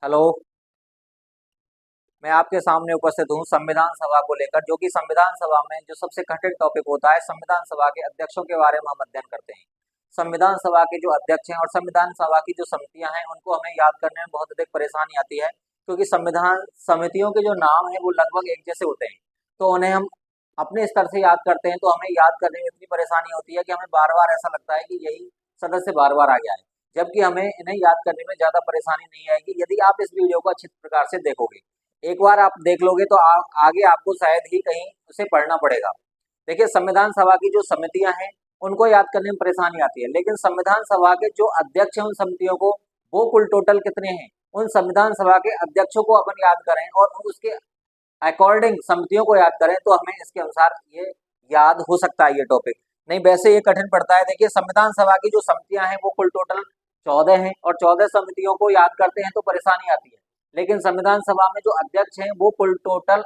Hello. मैं आपके सामने उपस्थित हूँ संविधान सभा को लेकर, जो कि संविधान सभा में जो सबसे कठिन टॉपिक होता है, संविधान सभा के अध्यक्षों के बारे में हम अध्ययन करते हैं। संविधान सभा के जो अध्यक्ष हैं और संविधान सभा की जो समितियां हैं, उनको हमें याद करने में बहुत अधिक परेशानी आती है, क्योंकि संविधान समितियों के जो नाम है वो लगभग एक जैसे होते हैं। तो उन्हें हम अपने स्तर से याद करते हैं, तो हमें याद करने में इतनी परेशानी होती है कि हमें बार बार ऐसा लगता है कि यही सदस्य बार बार आ गया है, जबकि हमें इन्हें याद करने में ज्यादा परेशानी नहीं आएगी यदि आप इस वीडियो को अच्छी प्रकार से देखोगे। एक बार आप देख लोगे तो आगे आपको शायद ही कहीं उसे पढ़ना पड़ेगा। देखिए, संविधान सभा की जो समितियां हैं उनको याद करने में परेशानी आती है, लेकिन संविधान सभा के जो अध्यक्ष हैं उन समितियों को, वो कुल टोटल कितने हैं, उन संविधान सभा के अध्यक्षों को अपन याद करें और उसके अकॉर्डिंग समितियों को याद करें तो हमें इसके अनुसार ये याद हो सकता है ये टॉपिक। नहीं, वैसे ये कठिन पड़ता है। देखिए, संविधान सभा की जो समितियां हैं वो कुल टोटल 14 हैं और 14 समितियों को याद करते हैं तो परेशानी आती है, लेकिन संविधान सभा में जो अध्यक्ष हैं वो कुल टोटल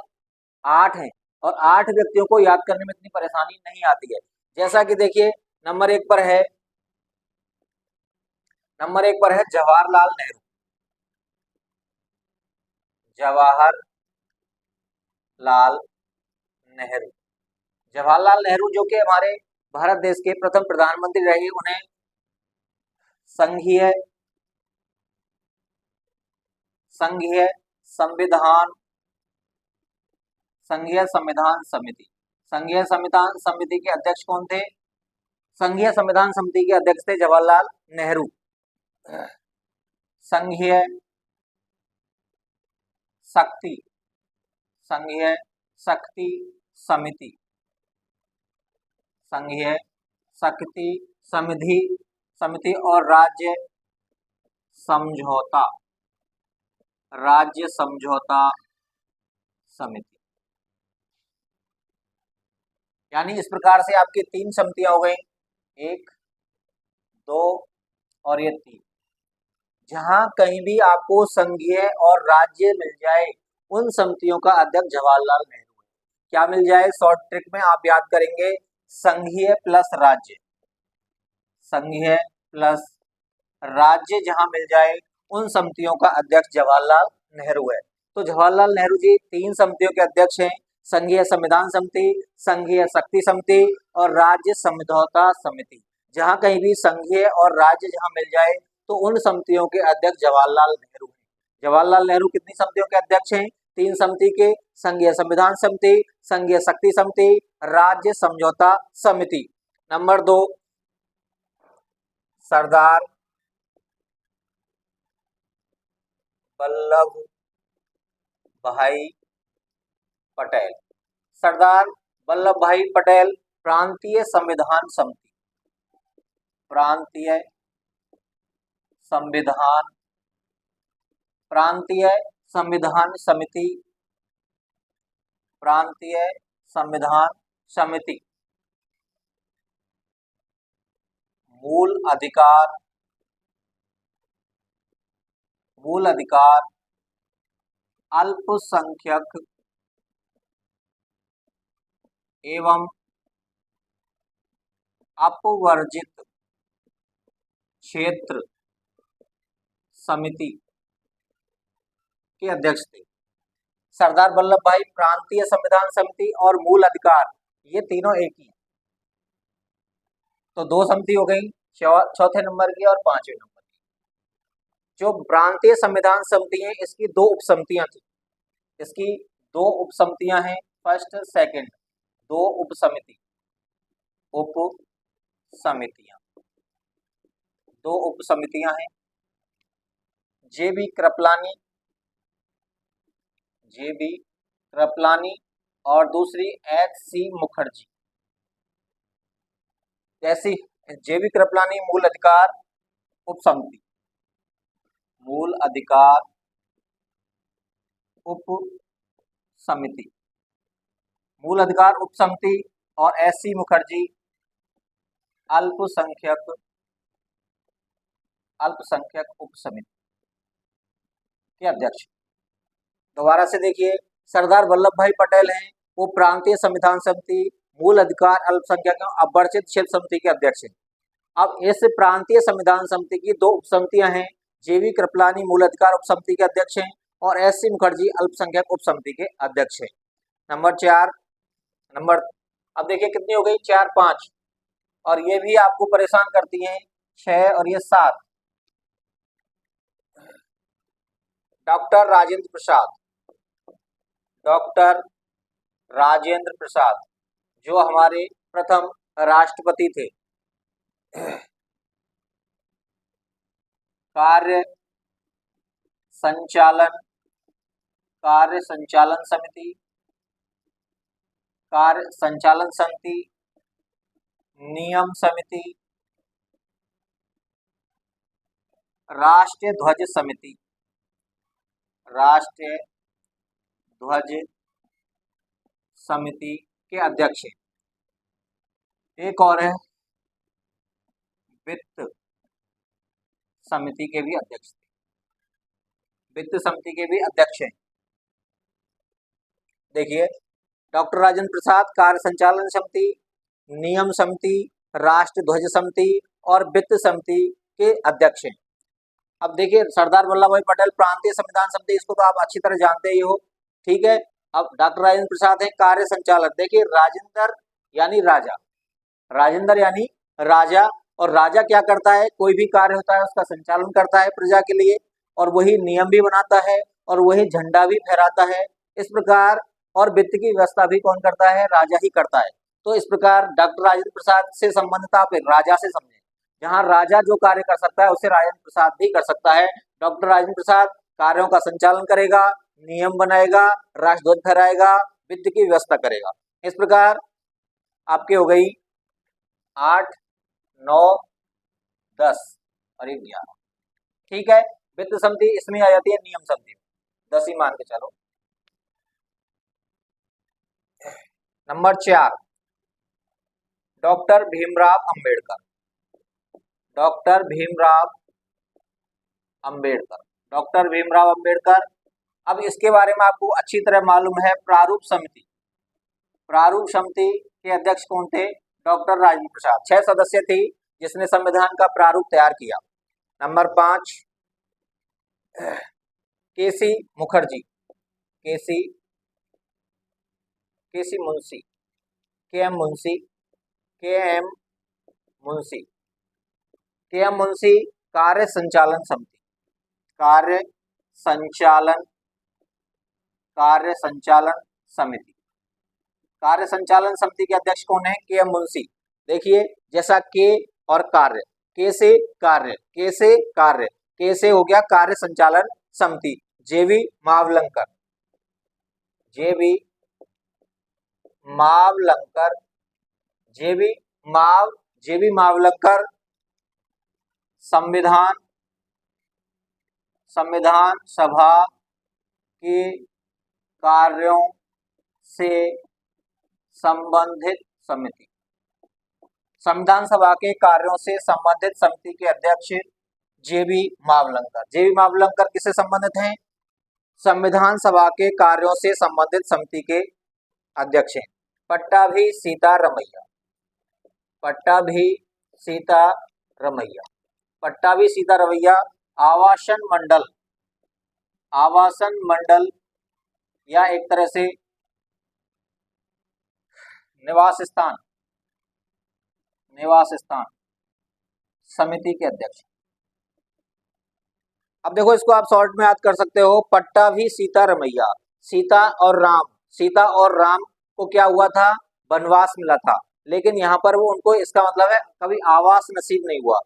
8 हैं और 8 व्यक्तियों को याद करने में इतनी परेशानी नहीं आती है। जैसा कि देखिए, नंबर एक पर है जवाहरलाल नेहरू। जवाहरलाल नेहरू जवाहरलाल नेहरू जो कि हमारे भारत देश के प्रथम प्रधानमंत्री रहे, उन्हें संघीय संघीय संविधान संघीय संविधान समिति संघीय संविधान समिति के अध्यक्ष कौन थे? संघीय संविधान समिति के अध्यक्ष थे जवाहरलाल नेहरू। संघीय शक्ति संघीय शक्ति समिति संघीय शक्ति समिति और राज्य समझौता समिति। यानी इस प्रकार से आपकी 3 समितियां हो गई, 1, 2 और ये 3। जहां कहीं भी आपको संघीय और राज्य मिल जाए, उन समितियों का अध्यक्ष जवाहरलाल नेहरू है। क्या मिल जाए? शॉर्ट ट्रिक में आप याद करेंगे, संघीय प्लस राज्य, संघीय प्लस राज्य जहां मिल जाए, उन समितियों का अध्यक्ष जवाहरलाल नेहरू है। तो जवाहरलाल नेहरू जी 3 समितियों के अध्यक्ष हैं, संघीय संविधान समिति, संघीय शक्ति समिति और राज्य समझौता समिति। जहां कहीं भी संघीय और राज्य जहां मिल जाए तो उन समितियों के अध्यक्ष जवाहरलाल नेहरू हैं। जवाहरलाल नेहरू कितनी समितियों के अध्यक्ष हैं? 3 समिति के, संघीय संविधान समिति, संघीय शक्ति समिति, राज्य समझौता समिति। नंबर 2, सरदार वल्लभ भाई पटेल। सरदार वल्लभ भाई पटेल प्रांतीय संविधान समिति, प्रांतीय संविधान समिति, प्रांतीय संविधान समिति। मूल अधिकार अल्पसंख्यक एवं अपवर्जित क्षेत्र समिति के अध्यक्ष थे। सरदार वल्लभ भाई, प्रांतीय संविधान समिति और मूल अधिकार, ये तीनों एक ही। तो 2 समिति हो गई, चौथे नंबर की और 5वें नंबर की। जो प्रांतीय संविधान समिति है, इसकी 2 उपसमितियां थी, इसकी 2 उपसमितियां हैं, फर्स्ट सेकंड, 2 उपसमितियां, 2 उपसमितियां हैं। जेबी कृपलानी और दूसरी एच.सी. मुखर्जी। जैसी जेबी कृपलानी मूल अधिकार उपसमिति, मूल अधिकार उपसमिति और एच.सी. मुखर्जी अल्पसंख्यक उपसमिति के अध्यक्ष। दोबारा से देखिए, सरदार वल्लभ भाई पटेल हैं, वो प्रांतीय संविधान समिति, मूल अधिकार अल्पसंख्यक अपवर्जित क्षेत्र समिति के अध्यक्ष हैं। अब इस प्रांतीय संविधान समिति की 2 उपसमितियां हैं, जेवी कृपलानी मूल अधिकार उप समिति के अध्यक्ष हैं और एस.सी. मुखर्जी अल्पसंख्यक उप समिति के अध्यक्ष हैं। नंबर अब देखिए कितनी हो गई, 4 5, और ये भी आपको परेशान करती हैं 6 और ये 7। डॉक्टर राजेंद्र प्रसाद, डॉक्टर राजेंद्र प्रसाद जो हमारे प्रथम राष्ट्रपति थे। कार्य संचालन समिति, कार्य संचालन समिति, नियम समिति, राष्ट्रीय ध्वज समिति, राष्ट्रीय ध्वज समिति के अध्यक्ष हैं। एक और है वित्त समिति के भी अध्यक्ष थे, वित्त समिति के भी अध्यक्ष हैं। देखिए डॉक्टर राजेंद्र प्रसाद कार्य संचालन समिति, नियम समिति, राष्ट्र ध्वज समिति और वित्त समिति के अध्यक्ष हैं। अब देखिए सरदार वल्लभ भाई पटेल प्रांतीय संविधान समिति, इसको तो आप अच्छी तरह जानते ही हो, ठीक है। अब डॉक्टर राजेंद्र प्रसाद हैं कार्य संचालक। देखिए राजेंद्र यानी राजा, राजेंद्र यानी राजा, और राजा क्या करता है, कोई भी कार्य होता है उसका संचालन करता है प्रजा के लिए, और वही नियम भी बनाता है और वही झंडा भी फहराता है। इस प्रकार और वित्त की व्यवस्था भी कौन करता है, राजा ही करता है। तो इस प्रकार डॉक्टर राजेंद्र प्रसाद से संबंधित आप राजा से समझें, जहां राजा जो कार्य कर सकता है उसे राजेंद्र प्रसाद भी कर सकता है। डॉक्टर राजेंद्र प्रसाद कार्यों का संचालन करेगा, नियम बनाएगा, राष्ट्रध्वज फहराएगा, वित्त की व्यवस्था करेगा। इस प्रकार आपके हो गई 8 9 10 और 11, ठीक है। वित्त समिति इसमें आ जाती है, नियम समिति 10 ही मान के चलो। Number 4 doctor Bhimrao Ambedkar, doctor Bhimrao Ambedkar, doctor Bhimrao Ambedkar. अब इसके बारे में आपको अच्छी तरह मालूम है, प्रारूप समिति, प्रारूप समिति के अध्यक्ष कौन थे, डॉक्टर राजेंद्र प्रसाद। 6 सदस्य थी जिसने संविधान का प्रारूप तैयार किया। Number 5 K C Mukherjee, K C Munshi, K M. Munshi, K M. Munshi, K M. Munshi कार्य संचालन समिति, कार्य संचालन समिति, कार्य संचालन समिति के अध्यक्ष कौन है, के.एम. मुंशी। देखिए जैसा के और कार्य, के से कार्य, के से कार्य, के से हो गया कार्य संचालन समिति, जेवी मावलंकर, जेवी मावलंकर, जेवी मावलंकर संविधान सभा के कार्यों से संबंधित समिति, संविधान सभा के कार्यों से संबंधित समिति के अध्यक्ष जेबी मावलंकर। जेबी मावलंकर किससे संबंधित हैं, संविधान सभा के कार्यों से संबंधित समिति के अध्यक्ष हैं। पट्टाभी सीतारमैया, पट्टाभी सीतारमैया आवासन मंडल या एक तरह से निवास स्थान समिति के अध्यक्ष। अब देखो इसको आप शॉर्ट में याद कर सकते हो, पट्टाभी सीतारमैया, सीता और राम को क्या हुआ था, वनवास मिला था, लेकिन यहाँ पर वो उनको, इसका मतलब है कभी आवास नसीब नहीं हुआ।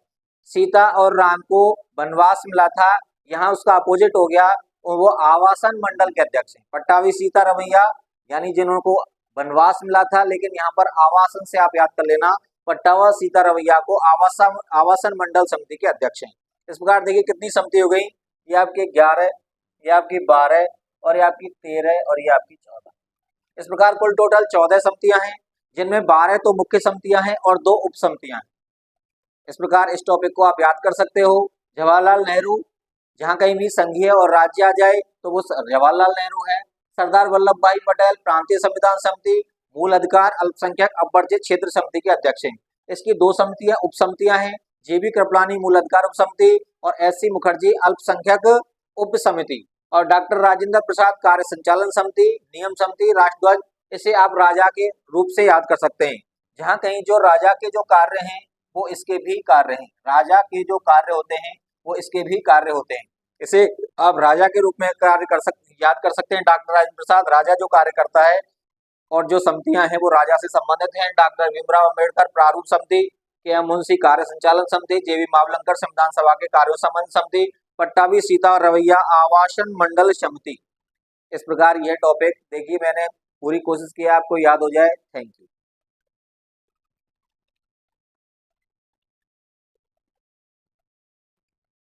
सीता और राम को वनवास मिला था, यहाँ उसका अपोजिट हो गया, और वो आवासन मंडल के अध्यक्ष हैं। पट्टाभी सीतारमैया यानी जिनको वनवास मिला था, लेकिन यहाँ पर आवासन से आप याद कर लेना, पट्टाभी सीतारमैया को आवासन मंडल समिति के अध्यक्ष हैं। इस प्रकार देखिए कितनी समिति हो गई, ये आपके 11, ये आपकी 12 और ये आपकी 13 और ये आपकी 14। इस प्रकार कुल टोटल 14 समितियां हैं, जिनमें 12 तो मुख्य समितियां हैं और 2 उप समितियां हैं। इस प्रकार इस टॉपिक को आप याद कर सकते हो। जवाहरलाल नेहरू, जहां कहीं भी संघीय और राज्य आ जाए तो वो जवाहरलाल नेहरू है। सरदार वल्लभ भाई पटेल प्रांतीय संविधान समिति, मूल अधिकार अल्पसंख्यक अपवर्जित क्षेत्र समिति के अध्यक्ष हैं। इसकी 2 समितियां उप समितियां हैं, जेबी कृपलानी मूल अधिकार उप समिति और एस सी मुखर्जी अल्पसंख्यक उप समिति और डॉक्टर राजेंद्र प्रसाद कार्य संचालन समिति, नियम समिति, राष्ट्रध्वज। इसे आप राजा के रूप से याद कर सकते हैं। जहां कहीं जो राजा के जो कार्य हैं वो इसके भी कार्य हैं, राजा के जो कार्य होते हैं वो इसके भी कार्य होते हैं। इसे आप राजा के रूप में कार्य कर सकते याद कर सकते हैं। डॉक्टर राजेंद्र प्रसाद राजा जो कार्य करता है और जो समितियां हैं वो राजा से संबंधित हैं। डॉक्टर भीमराव अंबेडकर प्रारूप समिति, के एम मुंशी कार्य संचालन समिति, जेबी मावलंकर संविधान सभा के कार्यों संबंध समिति, पट्टाभी सीता रवैया आवासन मंडल समिति। इस प्रकार यह टॉपिक देखिए मैंने पूरी कोशिश की आपको याद हो जाए। Thank you.